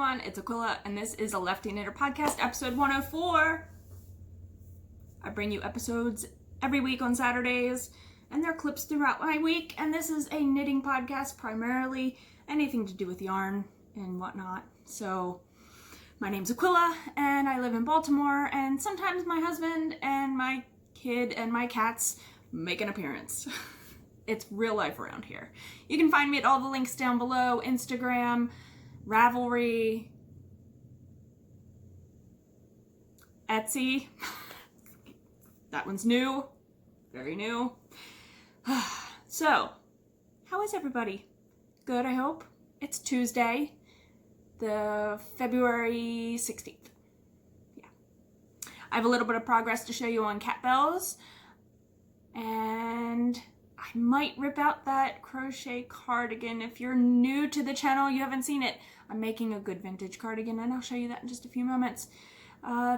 everyone, it's Aquila, and this is a Lefty Knitter Podcast, episode 104. I bring you episodes every week on Saturdays, and they're clips throughout my week, and this is a knitting podcast, primarily anything to do with yarn and whatnot. So, my name's Aquila, and I live in Baltimore, and sometimes my husband and my kid and my cats make an appearance. It's real life around here. You can find me at all the links down below, Instagram, Ravelry, Etsy. That one's new, very new. So, how is everybody? Good, I hope. It's Tuesday, the February 16th. Yeah. I have a little bit of progress to show you on Catbells, and I might rip out that crochet cardigan. If you're new to the channel, you haven't seen it, I'm making a good vintage cardigan, and I'll show you that in just a few moments.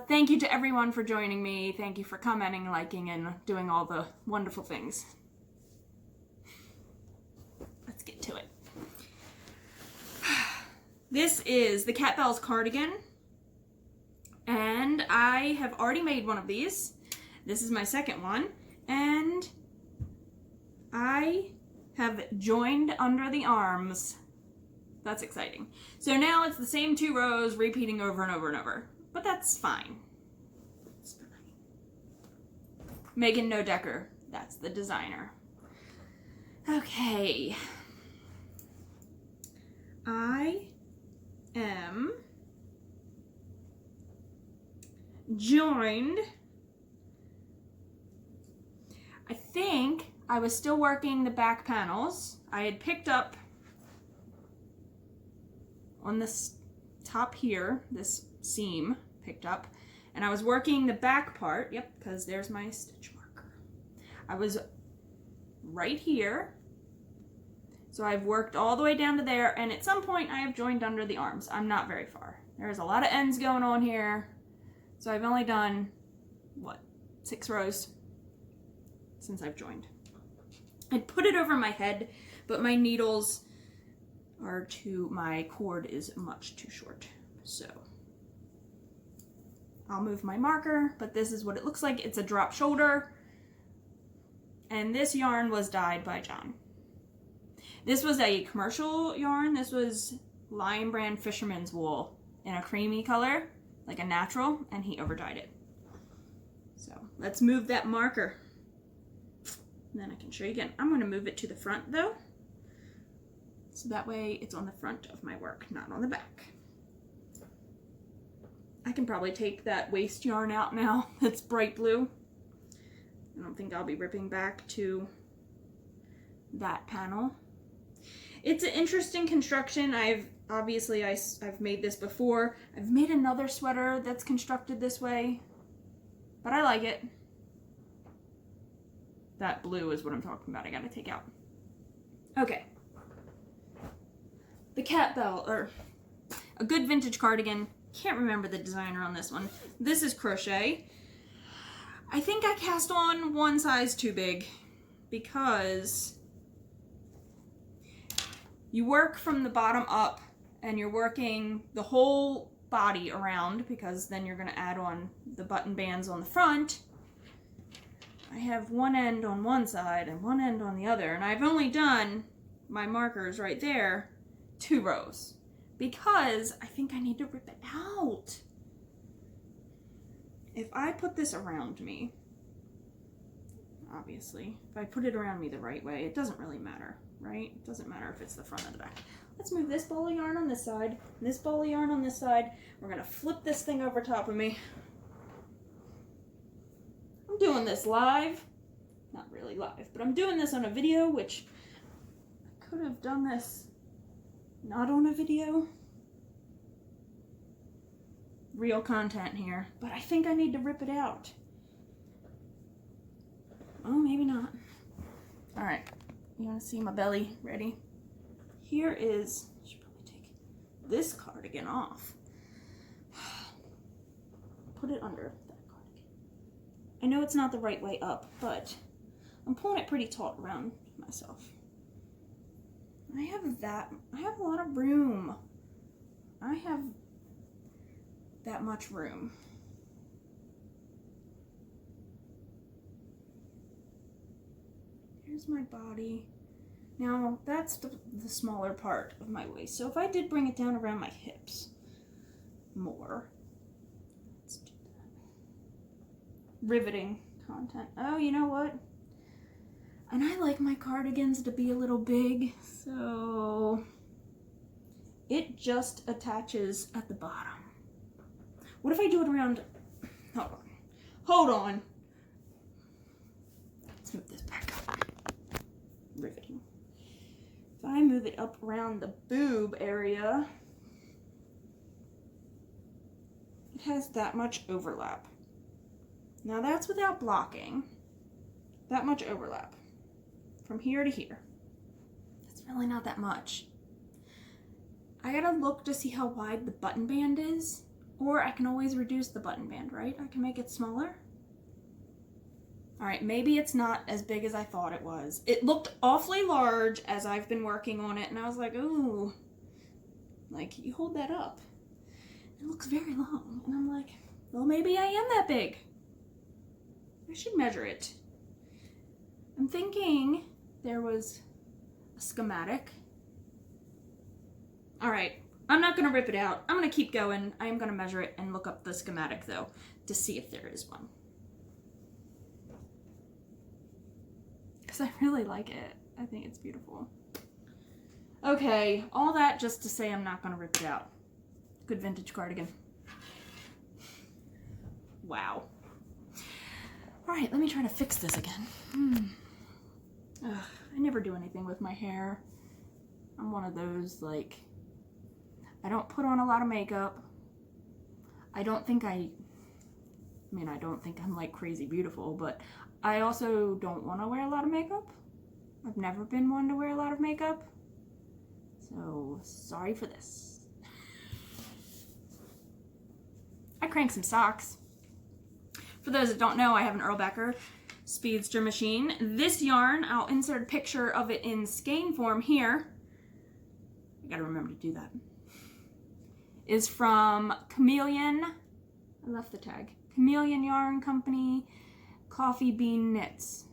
Thank you to everyone for joining me. Thank you for commenting, liking, and doing all the wonderful things. Let's get to it. This is the Catbells cardigan, and I have already made one of these. This is my second one, and I have joined under the arms. That's exciting. So now it's the same 2 rows repeating over and over and over, but that's fine. It's fine. Megan Nodecker, that's the designer. Okay. I am joined. I think I was still working the back panels. I had picked up on this top here, this seam picked up, and I was working the back part, yep, because there's my stitch marker. I was right here, so I've worked all the way down to there, and at some point I have joined under the arms. I'm not very far. There's a lot of ends going on here, so I've only done, what, 6 rows since I've joined. I'd put it over my head, but my needles are my cord is much too short. So I'll move my marker, but this is what it looks like. It's a drop shoulder, and this yarn was dyed by John. This was a commercial yarn. This was Lion Brand Fisherman's Wool in a creamy color, like a natural, and he overdyed it. So let's move that marker. And then I can show you again. I'm going to move it to the front though, so that way it's on the front of my work, not on the back. I can probably take that waist yarn out now. That's bright blue. I don't think I'll be ripping back to that panel. It's an interesting construction. I've made this before. I've made another sweater that's constructed this way, but I like it. That blue is what I'm talking about. I gotta take out. Okay. The Catbell, or a good vintage cardigan. Can't remember the designer on this one. This is crochet. I think I cast on one size too big because you work from the bottom up and you're working the whole body around, because then you're gonna add on the button bands on the front. I have one end on one side and one end on the other, and I've only done my markers right there 2 rows because I think I need to rip it out. If I put this around me, obviously, if I put it around me the right way, it doesn't really matter, right? It doesn't matter if it's the front or the back. Let's move this ball of yarn on this side, and this ball of yarn on this side. We're gonna flip this thing over top of me. I'm doing this live. Not really live, but I'm doing this on a video, which I could have done this not on a video. Real content here, but I think I need to rip it out. Oh, maybe not. All right, you wanna see my belly? Ready? Here is, I should probably take this cardigan off. Put it under that cardigan. I know it's not the right way up, but I'm pulling it pretty taut around myself. I have a lot of room. I have that much room. Here's my body. Now, that's the smaller part of my waist. So if I did bring it down around my hips more, let's do that. Riveting content. Oh, you know what? And I like my cardigans to be a little big, so it just attaches at the bottom. What if I do it around, hold on. Let's move this back up. Riveting. If I move it up around the boob area, it has that much overlap. Now that's without blocking. That much overlap. From here to here. That's really not that much. I gotta look to see how wide the button band is, or I can always reduce the button band, right? I can make it smaller. All right, maybe it's not as big as I thought it was. It looked awfully large as I've been working on it, and I was like, ooh, like, you hold that up. It looks very long, and I'm like, well, maybe I am that big. I should measure it. I'm thinking there was a schematic. All right, I'm not gonna rip it out. I'm gonna keep going. I am gonna measure it and look up the schematic though, to see if there is one. Because I really like it. I think it's beautiful. Okay, all that just to say I'm not gonna rip it out. Good vintage cardigan. Wow. All right, let me try to fix this again. Ugh, I never do anything with my hair. I'm one of those, like, I don't put on a lot of makeup. I don't think I don't think I'm like crazy beautiful, but I also don't want to wear a lot of makeup. I've never been one to wear a lot of makeup. So, sorry for this. I crank some socks. For those that don't know, I have an Erlbacher speedster machine. This yarn, I'll insert a picture of it in skein form here. I gotta remember to do that. Is from Chameleon. I left the tag. Chameleon Yarn Company, Coffee Bean Knits.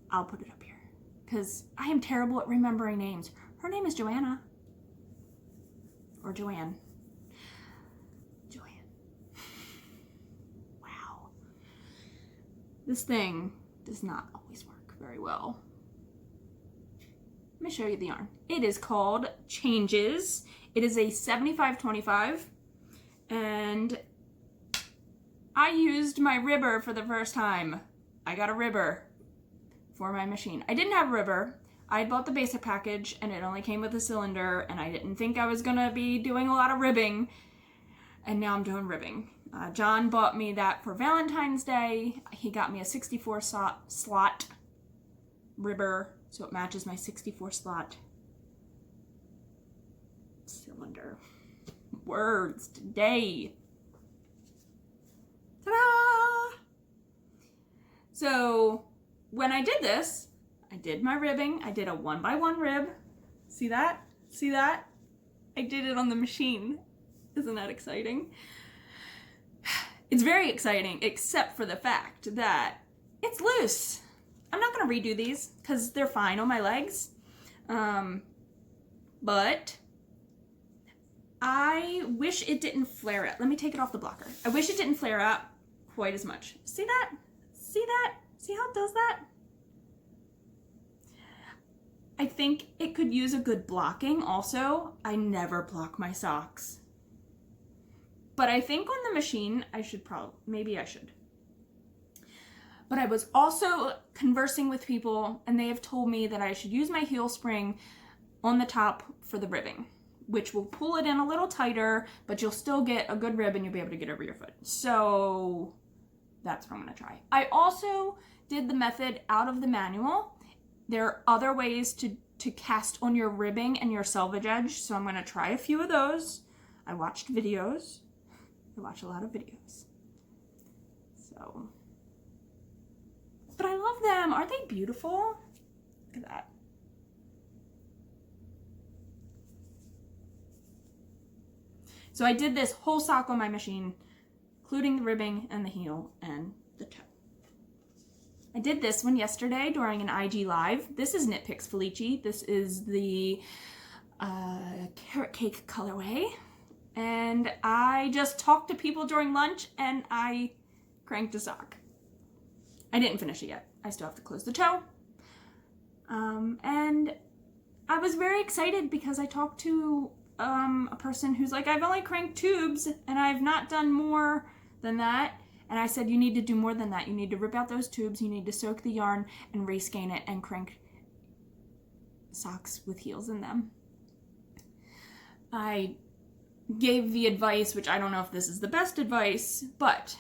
I'll put it up here because I am terrible at remembering names. Her name is Joanna. Or Joanne. Joanne. Wow. This thing does not always work very well. Let me show you the yarn. It is called Changes. It is a 75/25, and I used my ribber for the first time. I got a ribber for my machine. I didn't have a ribber. I had bought the basic package and it only came with a cylinder, and I didn't think I was gonna be doing a lot of ribbing, and now I'm doing ribbing. John bought me that for Valentine's Day. He got me a 64 slot ribber, so it matches my 64 slot cylinder. Words today. Ta-da! So when I did this, I did my ribbing. I did a 1x1 rib. See that? See that? I did it on the machine. Isn't that exciting? It's very exciting, except for the fact that it's loose. I'm not gonna redo these because they're fine on my legs. But I wish it didn't flare out. Let me take it off the blocker. I wish it didn't flare out quite as much. See that? See that? See how it does that? I think it could use a good blocking also. I never block my socks. But I think on the machine, maybe I should. But I was also conversing with people, and they have told me that I should use my heel spring on the top for the ribbing, which will pull it in a little tighter, but you'll still get a good rib and you'll be able to get over your foot. So that's what I'm gonna try. I also did the method out of the manual. There are other ways to cast on your ribbing and your selvage edge, so I'm gonna try a few of those. I watched videos. I watch a lot of videos. So, but I love them. Aren't they beautiful? Look at that. So I did this whole sock on my machine, including the ribbing and the heel and the toe. I did this one yesterday during an IG live. This is Knit Picks Felici. This is the carrot cake colorway. And I just talked to people during lunch and I cranked a sock. I didn't finish it yet. I still have to close the toe. And I was very excited because I talked to a person who's like, I've only cranked tubes and I've not done more than that. And I said, you need to do more than that. You need to rip out those tubes. You need to soak the yarn and reskein it and crank socks with heels in them. I gave the advice, which I don't know if this is the best advice, but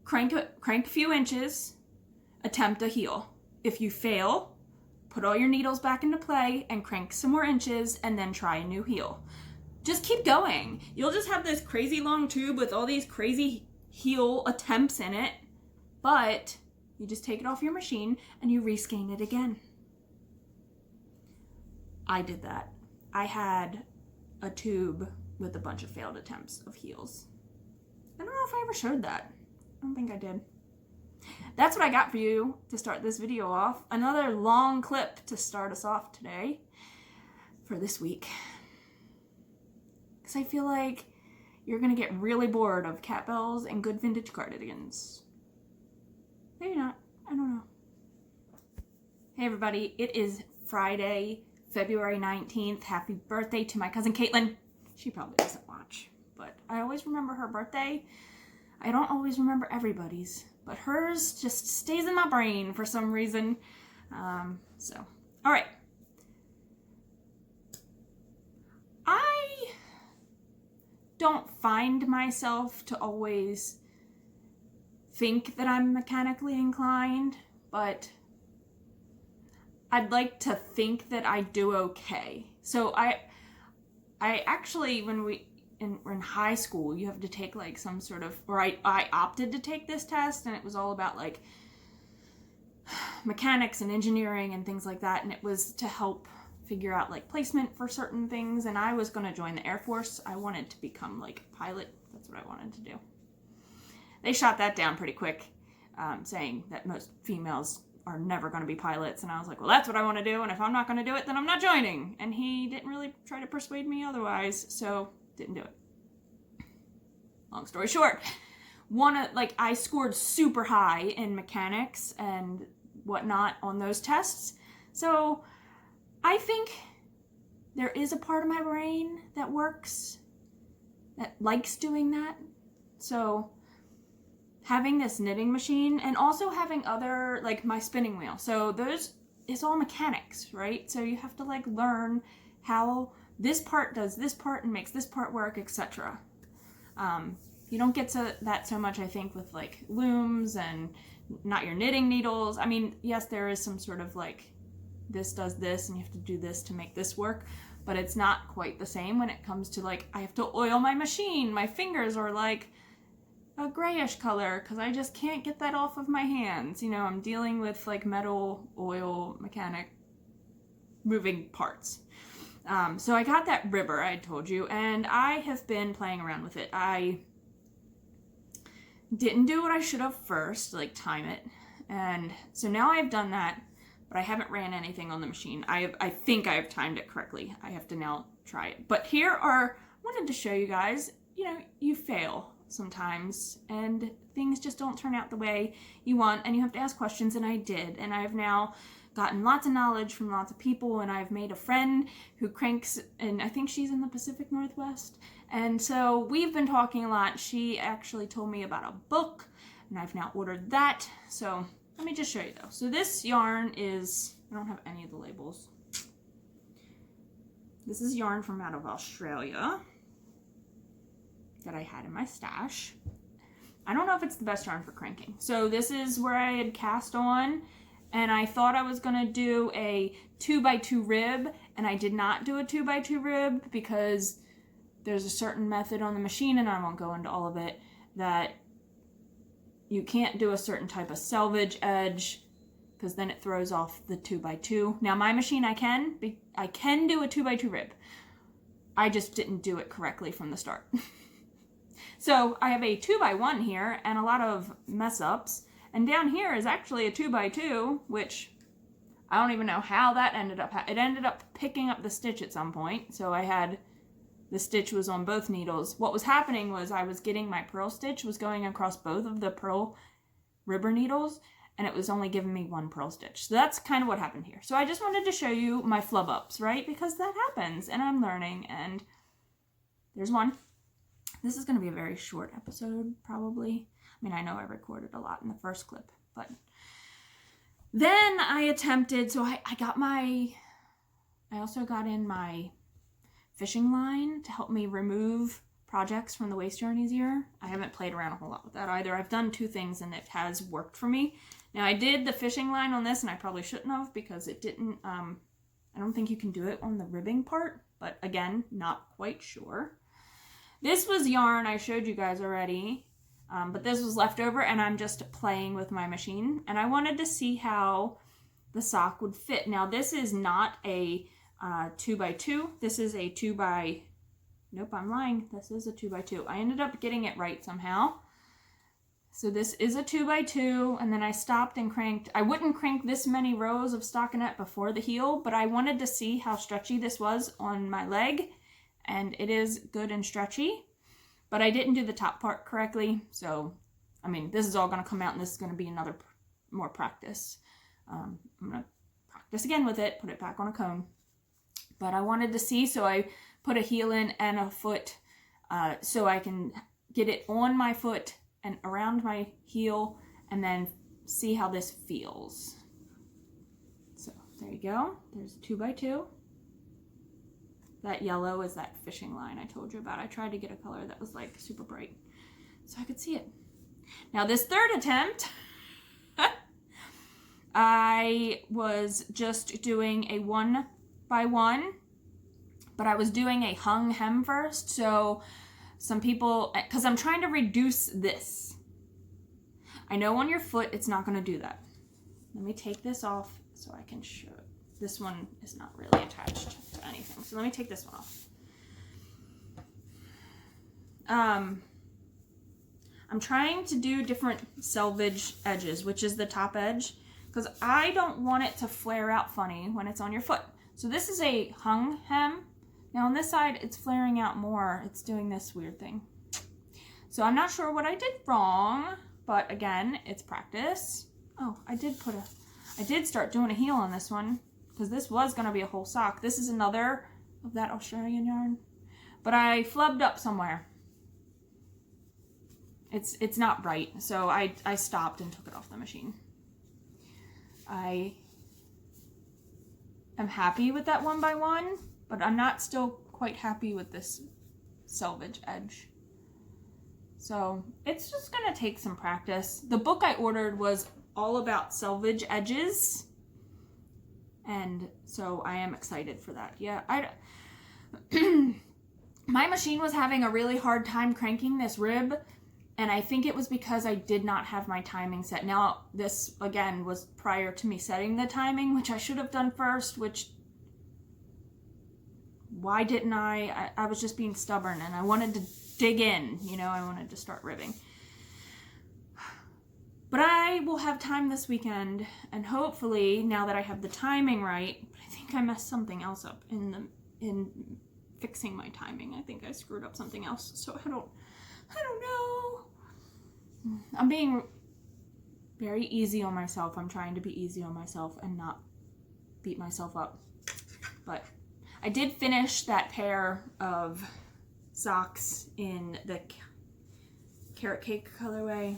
crank a few inches, attempt a heel. If you fail, put all your needles back into play and crank some more inches and then try a new heel. Just keep going. You'll just have this crazy long tube with all these crazy heel attempts in it, but you just take it off your machine and you reskein it again. I did that. I had a tube with a bunch of failed attempts of heels. I don't know if I ever showed that. I don't think I did. That's what I got for you to start this video off. Another long clip to start us off today for this week. Because I feel like you're going to get really bored of Catbells and good vintage cardigans. Maybe not. I don't know. Hey everybody, it is Friday, February 19th. Happy birthday to my cousin Caitlin. She probably doesn't watch, but I always remember her birthday. I don't always remember everybody's, but hers just stays in my brain for some reason. All right. I don't find myself to always think that I'm mechanically inclined, but I'd like to think that I do okay. So I actually, when we're in high school, you have to take like some sort of, or I opted to take this test, and it was all about like mechanics and engineering and things like that, and it was to help figure out like placement for certain things, and I was going to join the Air Force. I wanted to become like a pilot. That's what I wanted to do. They shot that down pretty quick, saying that most females are never going to be pilots, and I was like, well, that's what I want to do, and if I'm not going to do it, then I'm not joining. And he didn't really try to persuade me otherwise, so didn't do it. Long story short, I scored super high in mechanics and whatnot on those tests, so I think there is a part of my brain that works, that likes doing that. So having this knitting machine and also having other, like my spinning wheel. So those, it's all mechanics, right? So you have to like learn how this part does this part and makes this part work, etc. You don't get to that so much, I think, with like looms and not your knitting needles. I mean, yes, there is some sort of like, this does this and you have to do this to make this work, but it's not quite the same when it comes to like, I have to oil my machine. My fingers are like a grayish color because I just can't get that off of my hands. You know, I'm dealing with like metal, oil, mechanic, moving parts. So I got that ribber I told you, and I have been playing around with it. I didn't do what I should have first, like time it. And so now I've done that, but I haven't ran anything on the machine. I think I have timed it correctly. I have to now try it. But I wanted to show you guys, you know, you fail sometimes and things just don't turn out the way you want, and you have to ask questions, and I did. And I've now gotten lots of knowledge from lots of people, and I've made a friend who cranks, and I think she's in the Pacific Northwest. And so we've been talking a lot. She actually told me about a book, and I've now ordered that. So let me just show you though. So this yarn is, I don't have any of the labels. This is yarn from out of Australia that I had in my stash. I don't know if it's the best yarn for cranking. So this is where I had cast on, and I thought I was gonna do a 2x2 rib, and I did not do a 2x2 rib because there's a certain method on the machine, and I won't go into all of it, that you can't do a certain type of selvage edge because then it throws off the 2x2. Now my machine, I can do a 2x2 rib, I just didn't do it correctly from the start. So I have a 2x1 here and a lot of mess ups. And down here is actually a 2x2, which I don't even know how that ended up. It ended up picking up the stitch at some point. So I had, the stitch was on both needles. What was happening was I was getting my purl stitch was going across both of the purl ribber needles, and it was only giving me one purl stitch. So that's kind of what happened here. So I just wanted to show you my flub ups, right? Because that happens and I'm learning, and there's one. This is going to be a very short episode, probably. I mean, I know I recorded a lot in the first clip, but then I attempted, so I also got in my fishing line to help me remove projects from the waist yarn easier. I haven't played around a whole lot with that either. I've done 2 things and it has worked for me. Now I did the fishing line on this and I probably shouldn't have because it didn't, I don't think you can do it on the ribbing part, but again, not quite sure. This was yarn I showed you guys already, but this was leftover and I'm just playing with my machine and I wanted to see how the sock would fit. Now this is not a 2x2. This is a 2x, nope, I'm lying. This is a 2x2. I ended up getting it right somehow. So this is a 2x2, and then I stopped and cranked. I wouldn't crank this many rows of stockinette before the heel, but I wanted to see how stretchy this was on my leg, and it is good and stretchy, but I didn't do the top part correctly. So, I mean, this is all going to come out, and this is going to be another more practice. I'm going to practice again with it, put it back on a cone. But I wanted to see, so I put a heel in and a foot so I can get it on my foot and around my heel and then see how this feels. So there you go. There's a 2x2. That yellow is that fishing line I told you about. I tried to get a color that was like super bright so I could see it. Now this third attempt, I was just doing a 1x1, but I was doing a hung hem first. So some people, because I'm trying to reduce this. I know on your foot it's not going to do that. Let me take this off so I can show it. This one is not really attached to anything. So let me take this one off. I'm trying to do different selvage edges, which is the top edge, because I don't want it to flare out funny when it's on your foot. So this is a hung hem. Now on this side, it's flaring out more. It's doing this weird thing. So I'm not sure what I did wrong, but again, it's practice. Oh, I did start doing a heel on this one because this was going to be a whole sock. This is another of that Australian yarn, but I flubbed up somewhere. It's not right, so I stopped and took it off the machine. I am happy with that 1x1, but I'm not still quite happy with this selvage edge. So it's just gonna take some practice. The book I ordered was all about selvage edges, and so I am excited for that. Yeah, my machine was having a really hard time cranking this rib, and I think it was because I did not have my timing set. Now, this, again, was prior to me setting the timing, which I should have done first, which, why didn't I? I was just being stubborn, and I wanted to dig in, you know, I wanted to start ribbing. But I will have time this weekend, and hopefully, now that I have the timing right, I think I messed something else up in fixing my timing. I think I screwed up something else, so I don't know. I'm being very easy on myself. I'm trying to be easy on myself and not beat myself up. But I did finish that pair of socks in the carrot cake colorway.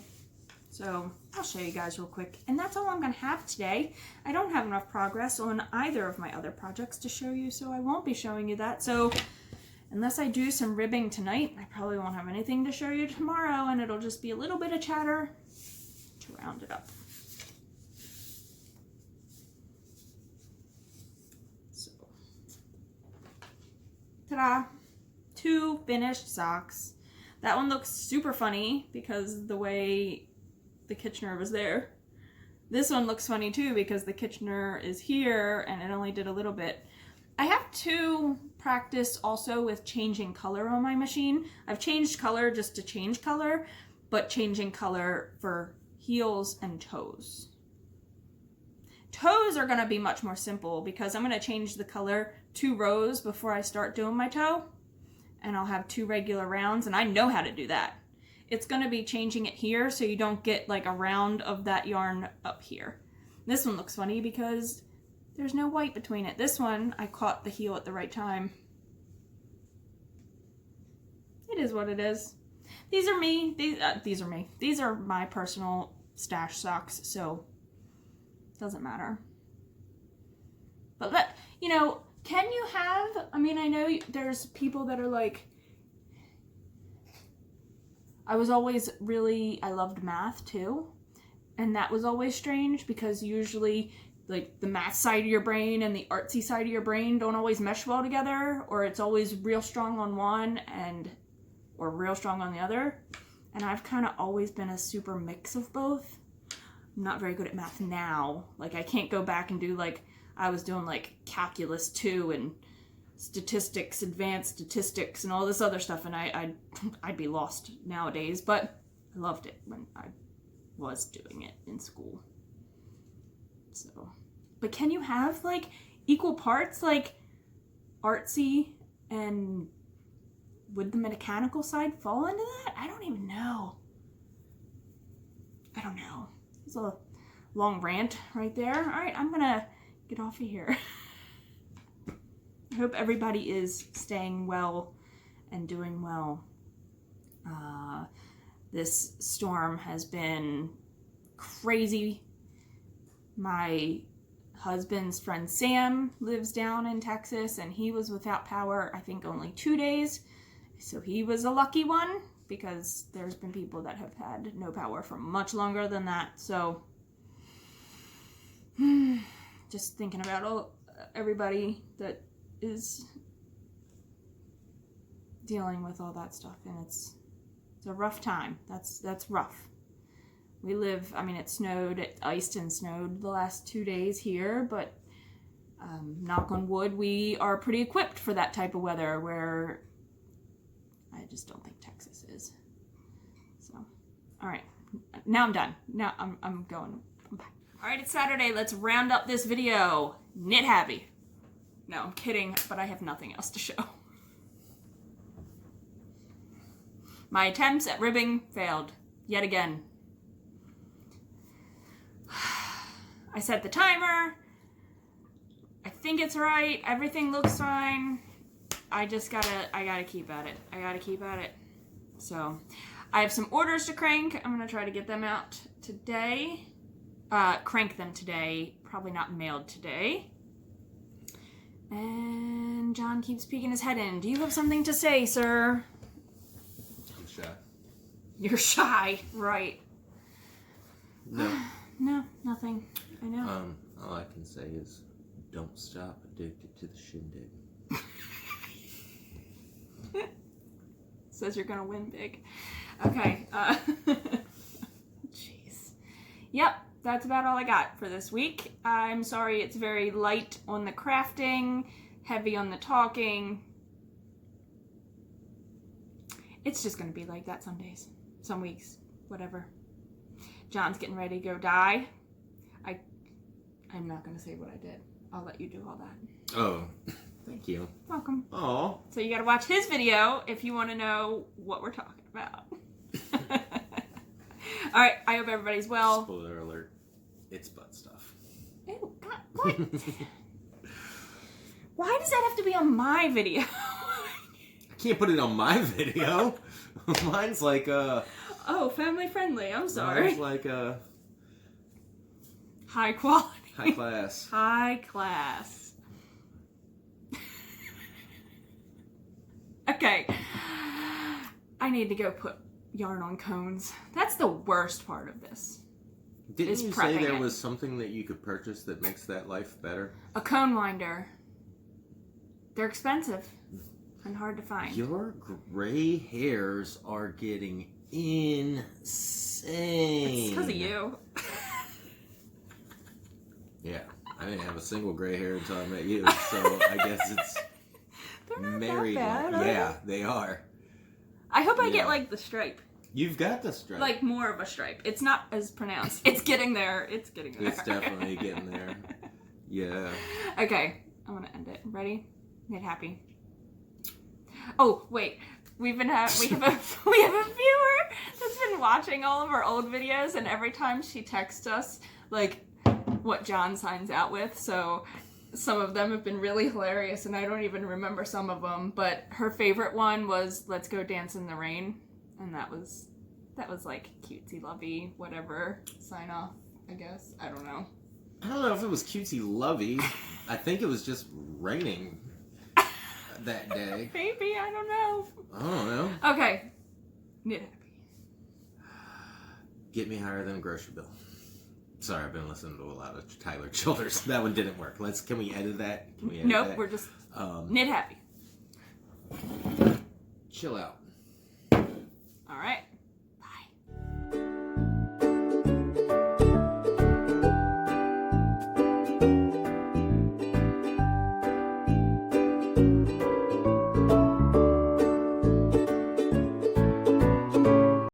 So I'll show you guys real quick. And that's all I'm going to have today. I don't have enough progress on either of my other projects to show you, so I won't be showing you that. So unless I do some ribbing tonight, I probably won't have anything to show you tomorrow, and it'll just be a little bit of chatter to round it up. So, ta-da! 2 finished socks. That one looks super funny because the way the Kitchener was there. This one looks funny too because the Kitchener is here and it only did a little bit. I have to practice also with changing color on my machine. I've changed color just to change color, but changing color for heels and toes. Toes are going to be much more simple because I'm going to change the color 2 rows before I start doing my toe. And I'll have 2 regular rounds, and I know how to do that. It's going to be changing it here so you don't get like a round of that yarn up here. This one looks funny because there's no white between it. This one, I caught the heel at the right time. It is what it is. These are me. These are me. These are my personal stash socks, so it doesn't matter. But you know, can you have, I mean, I know there's people that are like, I loved math too. And that was always strange because usually like the math side of your brain and the artsy side of your brain don't always mesh well together, or it's always real strong on one or real strong on the other. And I've kind of always been a super mix of both. I'm not very good at math now. Like I can't go back and do like, I was doing like calculus 2 and statistics, advanced statistics and all this other stuff, and I'd be lost nowadays, but I loved it when I was doing it in school. So, but can you have like equal parts, like artsy, and would the mechanical side fall into that? I don't even know. I don't know. It's a long rant right there. All right, I'm gonna get off of here. I hope everybody is staying well and doing well. This storm has been crazy. My husband's friend Sam lives down in Texas, and he was without power, I think, only 2 days. So he was a lucky one because there's been people that have had no power for much longer than that. So just thinking about everybody that is dealing with all that stuff, and it's a rough time. That's rough. We live, I mean, it iced and snowed the last 2 days here, but knock on wood, we are pretty equipped for that type of weather, where I just don't think Texas is. So, all right, now I'm done. Now I'm going. I'm back. All right, it's Saturday. Let's round up this video. Knit happy. No, I'm kidding, but I have nothing else to show. My attempts at ribbing failed yet again. I set the timer. I think it's right. Everything looks fine. I gotta keep at it. I gotta keep at it. So, I have some orders to crank. I'm gonna try to get them out today. Crank them today. Probably not mailed today. And John keeps peeking his head in. Do you have something to say, sir? I'm shy. You're shy, right? No. No, nothing. I know. All I can say is, don't stop addicted to the shindig. Says you're gonna win big. Okay. Jeez. Yep, that's about all I got for this week. I'm sorry it's very light on the crafting, heavy on the talking. It's just gonna be like that some days, some weeks, whatever. John's getting ready to go die. I'm not gonna say what I did. I'll let you do all that. Oh, thank you. Welcome. Oh. So you gotta watch his video if you want to know what we're talking about. All right, I hope everybody's well. Spoiler alert, it's butt stuff. Ew, God, what? Why does that have to be on my video? I can't put it on my video. Mine's like Oh, family friendly. I'm sorry. Mine's like high quality. high class. High class. Okay. I need to go put yarn on cones. That's the worst part of this. Didn't you say there was something that you could purchase that makes that life better? A cone winder. They're expensive and hard to find. Your gray hairs are getting insane. It's because of you. Yeah, I didn't have a single gray hair until I met you, so I guess it's They're not married. that bad, Yeah, they are. I hope I get like the stripe. You've got the stripe. Like more of a stripe. It's not as pronounced. It's getting there. It's getting there. It's definitely getting there. Yeah. Okay, I'm gonna end it. Ready? Get happy. Oh wait, we have a viewer that's been watching all of our old videos, and every time she texts us like what John signs out with, so some of them have been really hilarious, and I don't even remember some of them. But her favorite one was "Let's go dance in the rain," and that was like cutesy lovey whatever sign off. I guess I don't know. I don't know if it was cutesy lovey. I think it was just raining that day. Maybe, I don't know. I don't know. Okay. Knit happy. Get me higher than a grocery bill. Sorry, I've been listening to a lot of Tyler Childers. That one didn't work. Can we edit that? Nope, we're just knit happy. Chill out. All right.